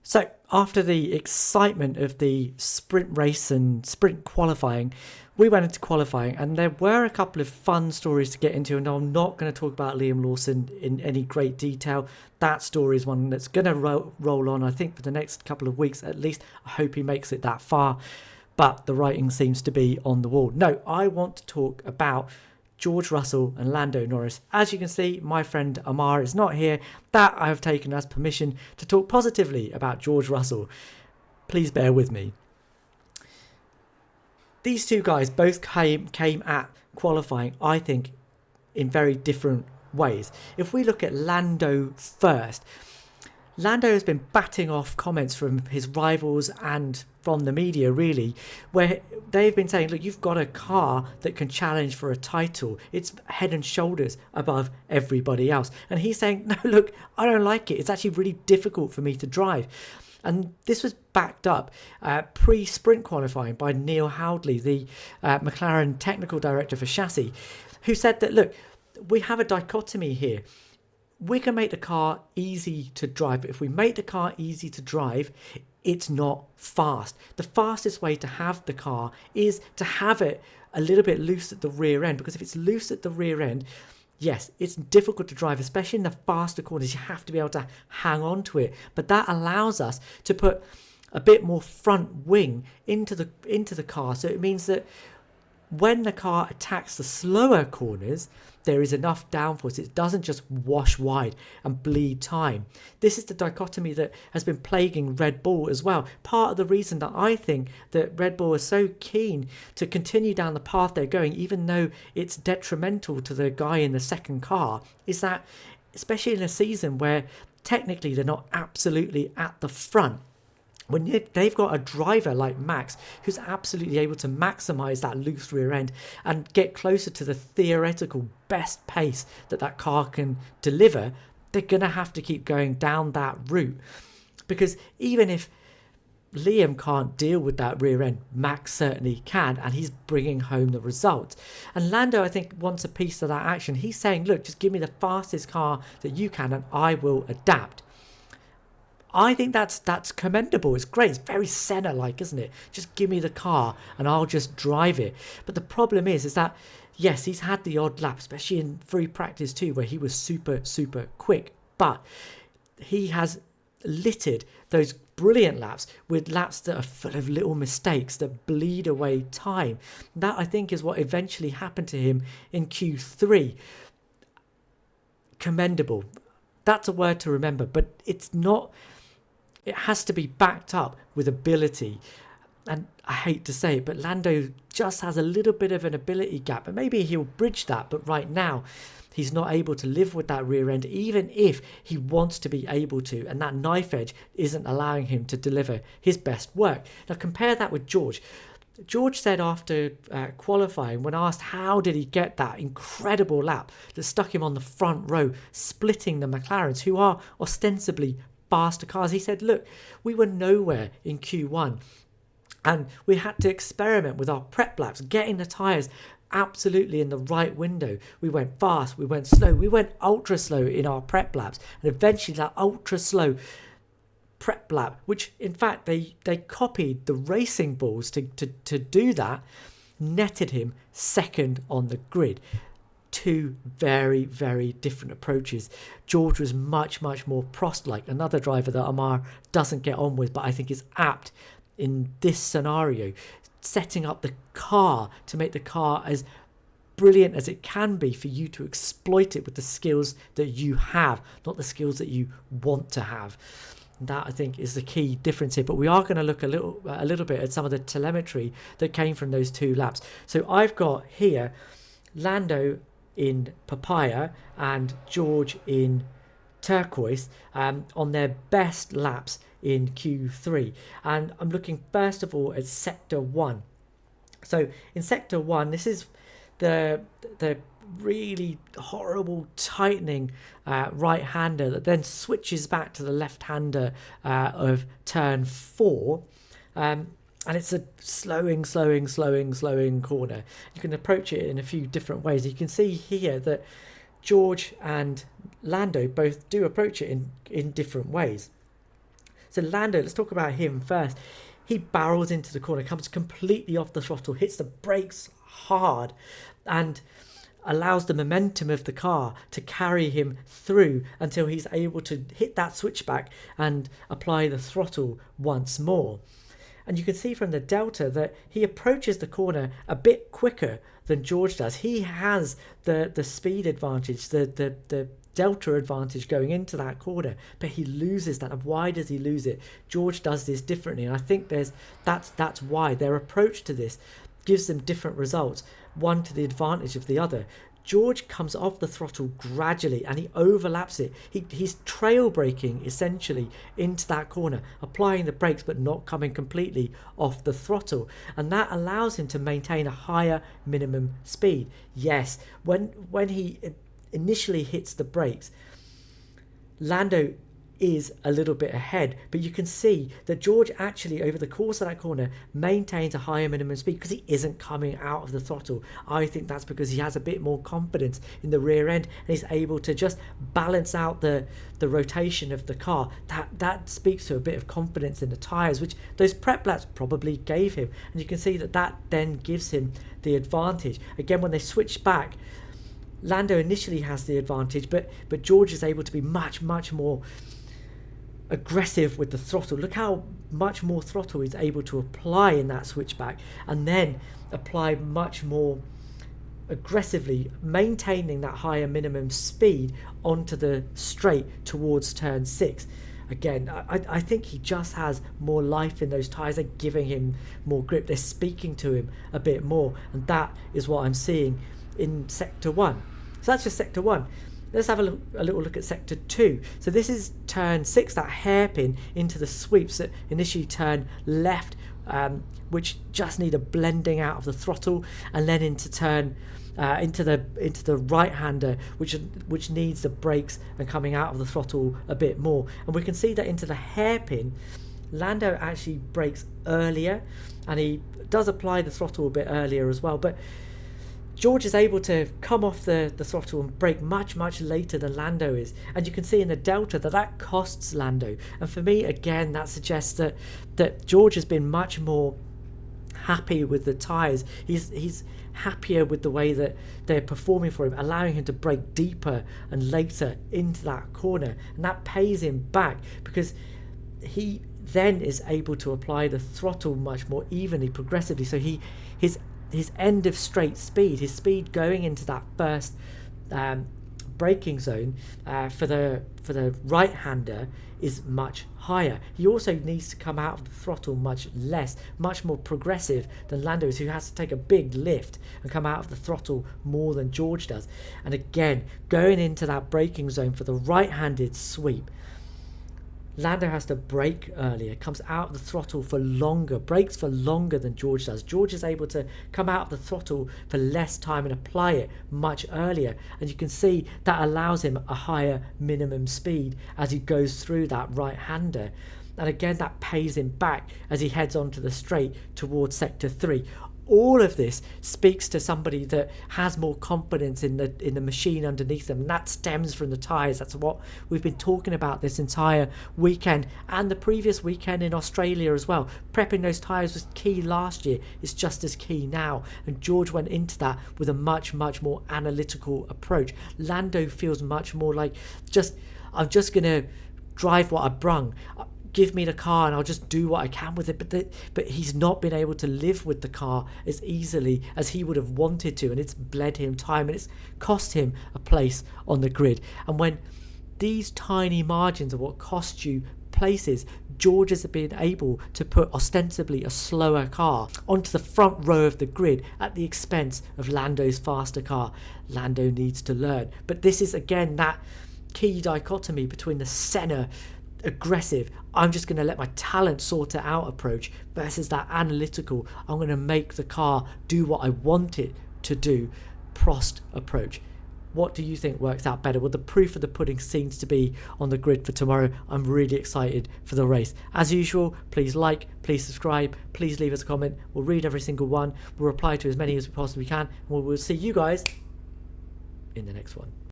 So, after the excitement of the sprint race and sprint qualifying, we went into qualifying, and there were a couple of fun stories to get into. And I'm not going to talk about Liam Lawson in any great detail. That story is one that's going to roll on, I think, for the next couple of weeks at least. I hope he makes it that far, but the writing seems to be on the wall. No, I want to talk about George Russell and Lando Norris. As you can see, my friend Ammar is not here. That I have taken as permission to talk positively about George Russell. Please bear with me. These two guys both came at qualifying, I think, in very different ways. If we look at Lando first, Lando has been batting off comments from his rivals and from the media, really, where they've been saying, look, you've got a car that can challenge for a title. It's head and shoulders above everybody else. And he's saying, no, look, I don't like it. It's actually really difficult for me to drive. And this was backed up pre-sprint qualifying by Neil Howley, the McLaren technical director for chassis, who said that, look, we have a dichotomy here. We can make the car easy to drive, but if we make the car easy to drive, it's not fast. The fastest way to have the car is to have it a little bit loose at the rear end, because if it's loose at the rear end, yes, it's difficult to drive, especially in the faster corners. You have to be able to hang on to it, but that allows us to put a bit more front wing into the car. So it means that when the car attacks the slower corners, there is enough downforce. It doesn't just wash wide and bleed time. This is the dichotomy that has been plaguing Red Bull as well. Part of the reason that I think that Red Bull is so keen to continue down the path they're going, even though it's detrimental to the guy in the second car, is that, especially in a season where technically they're not absolutely at the front, when they've got a driver like Max who's absolutely able to maximize that loose rear end and get closer to the theoretical best pace that car can deliver, they're going to have to keep going down that route. Because even if Liam can't deal with that rear end, Max certainly can, and he's bringing home the result. And Lando, I think, wants a piece of that action. He's saying, look, just give me the fastest car that you can and I will adapt. I think that's commendable. It's great. It's very Senna-like, isn't it? Just give me the car and I'll just drive it. But the problem is that, yes, he's had the odd lap, especially in free practice too, where he was super, super quick. But he has littered those brilliant laps with laps that are full of little mistakes that bleed away time. That, I think, is what eventually happened to him in Q3. Commendable. That's a word to remember, but it's not... It has to be backed up with ability. And I hate to say it, but Lando just has a little bit of an ability gap. And maybe he'll bridge that, but right now he's not able to live with that rear end, even if he wants to be able to. And that knife edge isn't allowing him to deliver his best work. Now compare that with George. George said after qualifying, when asked how did he get that incredible lap that stuck him on the front row, splitting the McLarens, who are ostensibly faster cars, he said, look, we were nowhere in Q1 and we had to experiment with our prep laps, getting the tyres absolutely in the right window. We went fast, we went slow, we went ultra slow in our prep laps, and eventually that ultra slow prep lap, which in fact they copied the racing balls to do that, netted him second on the grid. Two very, very different approaches. George was much, much more Prost-like, another driver that Ammar doesn't get on with, but I think is apt in this scenario, setting up the car to make the car as brilliant as it can be for you to exploit it with the skills that you have, not the skills that you want to have. That, I think, is the key difference here. But we are going to look a little bit at some of the telemetry that came from those two laps. So I've got here Lando in papaya and George in turquoise on their best laps in Q3. And I'm looking first of all at sector 1. So in sector 1, this is the really horrible tightening right-hander that then switches back to the left-hander of turn 4. And it's a slowing corner. You can approach it in a few different ways. You can see here that George and Lando both do approach it in different ways. So Lando, let's talk about him first. He barrels into the corner, comes completely off the throttle, hits the brakes hard, and allows the momentum of the car to carry him through until he's able to hit that switchback and apply the throttle once more. And you can see from the Delta that he approaches the corner a bit quicker than George does. He has the speed advantage, the Delta advantage going into that corner, but he loses that. And why does he lose it? George does this differently, and I think that's why their approach to this gives them different results, one to the advantage of the other. George comes off the throttle gradually and he overlaps it. He's trail braking essentially into that corner, applying the brakes but not coming completely off the throttle. And that allows him to maintain a higher minimum speed. Yes, when he initially hits the brakes, Lando is a little bit ahead, but you can see that George actually over the course of that corner maintains a higher minimum speed because he isn't coming out of the throttle. I think that's because he has a bit more confidence in the rear end and he's able to just balance out the rotation of the car. That speaks to a bit of confidence in the tyres, which those prep laps probably gave him, and you can see that then gives him the advantage. Again, when they switch back, Lando initially has the advantage, but George is able to be much more aggressive with the throttle. Look how much more throttle he's able to apply in that switchback, and then apply much more aggressively, maintaining that higher minimum speed onto the straight towards turn 6. Again, I think he just has more life in those tyres. They're giving him more grip. They're speaking to him a bit more, and that is what I'm seeing in Sector 1. So that's just Sector 1. Let's have a little look at Sector 2. So this is turn 6, that hairpin into the sweeps that initially turn left, which just need a blending out of the throttle, and then into turn into the right-hander, which needs the brakes and coming out of the throttle a bit more. And we can see that into the hairpin, Lando actually brakes earlier, and he does apply the throttle a bit earlier as well, but George is able to come off the throttle and brake much later than Lando is. And you can see in the Delta that costs Lando. And for me, again, that suggests that George has been much more happy with the tyres. He's happier with the way that they're performing for him, allowing him to brake deeper and later into that corner. And that pays him back because he then is able to apply the throttle much more evenly, progressively. So his end of straight speed, his speed going into that first braking zone for the right-hander is much higher. He also needs to come out of the throttle much more progressive than Lando is, who has to take a big lift and come out of the throttle more than George does. And again, going into that braking zone for the right-handed sweep, Lando has to brake earlier, comes out of the throttle for longer, brakes for longer than George does. George is able to come out of the throttle for less time and apply it much earlier. And you can see that allows him a higher minimum speed as he goes through that right-hander. And again, that pays him back as he heads onto the straight towards Sector 3. All of this speaks to somebody that has more confidence in the machine underneath them, and that stems from the tyres. That's what we've been talking about this entire weekend and the previous weekend in Australia as well. Prepping those tyres was key last year. It's just as key now, and George went into that with a much more analytical approach. Lando feels much more like I'm just going to drive what I brung. Give me the car and I'll just do what I can with it. But he's not been able to live with the car as easily as he would have wanted to, and it's bled him time and it's cost him a place on the grid. And when these tiny margins are what cost you places, George has been able to put ostensibly a slower car onto the front row of the grid at the expense of Lando's faster car. Lando needs to learn. But this is again that key dichotomy between the Senna aggressive, I'm just going to let my talent sort it out approach versus that analytical, I'm going to make the car do what I want it to do, Prost approach. What do you think works out better? Well, the proof of the pudding seems to be on the grid for tomorrow. I'm really excited for the race. As usual, please like, please subscribe, please leave us a comment. We'll read every single one. We'll reply to as many as we possibly can. And we'll see you guys in the next one.